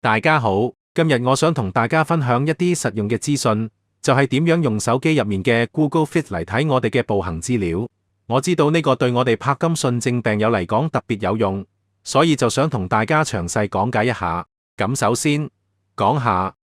大家好，今日我想同大家分享一啲實用嘅資訊，就係點樣用手機入面嘅 Google Fit 嚟睇我哋嘅步行資料。我知道呢個對我哋柏金遜症病友嚟講特別有用，所以就想同大家詳細講解一下。咁首先講下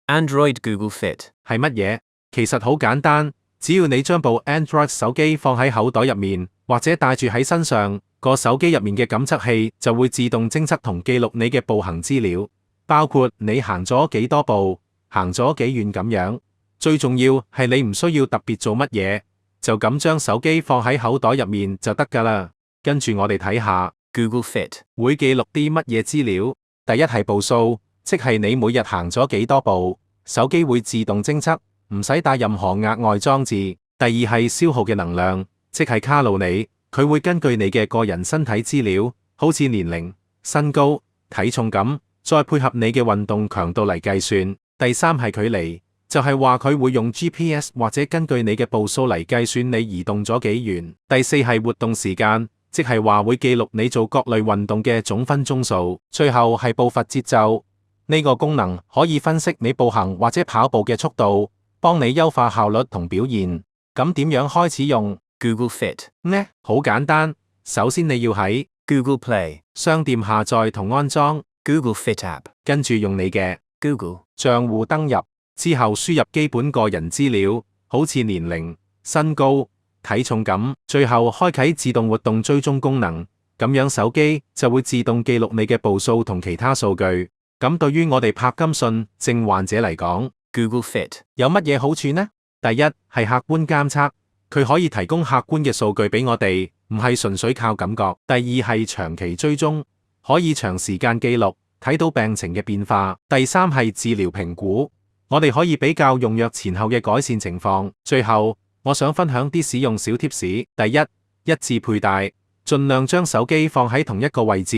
Android Google Fit 係乜嘢？其實好簡單，只要你將部 Android 手機放喺口袋入面，或者帶住喺身上，個手機入面嘅感測器就會自動偵測同記錄你嘅步行資料。包括你行咗幾多步，行咗幾遠咁樣。最重要係你唔需要特別做乜嘢，就咁將手機放喺口袋入面就得㗎啦。跟住我哋睇下 Google Fit 會記錄啲乜嘢資料。第一係步數，即係你每日行咗幾多步，手機會自動偵測，唔使帶任何額外裝置。第二係消耗嘅能量，即係卡路里，佢會根據你嘅個人身體資料，好似年齡、身高、體重咁，再配合你嘅運動強度嚟計算。第三係距離，就係話佢會用 GPS 或者根據你嘅步數嚟計算你移動咗幾遠。第四係活動時間，即係話會記錄你做各類運動嘅總分鐘數。最後係步伐節奏，呢個功能可以分析你步行或者跑步嘅速度，幫你優化效率同表現。咁點樣開始用 Google Fit 呢？好簡單，首先你要喺 Google Play 商店下載同安裝 Google Fit App 跟住用你嘅 Google 賬戶登入之後，輸入基本個人資料，好似年齡、身高、體重咁，最後開啟自動活動追蹤功能，咁樣手機就會自動記錄你嘅步數同其他數據。咁對於我哋柏金遜症患者嚟講 Google Fit 有乜嘢好處呢？第一係客觀監測，佢可以提供客觀嘅數據俾我哋，唔係純粹靠感覺。第二係長期追蹤，可以長時間記錄，睇到病情嘅變化。第三係治療評估，我哋可以比較用藥前後嘅改善情況。最後，我想分享啲使用小貼士。第一，一致佩戴，盡量將手機放喺同一個位置，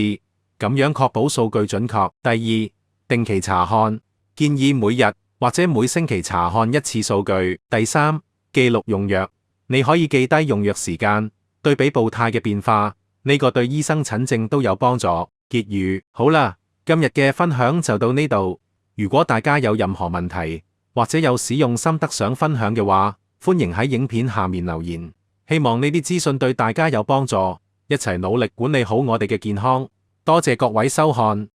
咁樣確保數據準確。第二，定期查看，建議每日或者每星期查看一次數據。第三，記錄用藥，你可以記低用藥時間，對比步態嘅變化，呢個對醫生診症都有幫助。結語，好啦，今日嘅分享就到呢度。如果大家有任何問題，或者有使用心得想分享嘅話，歡迎喺影片下面留言。希望呢啲資訊對大家有幫助，一齊努力管理好我哋嘅健康。多謝各位收看。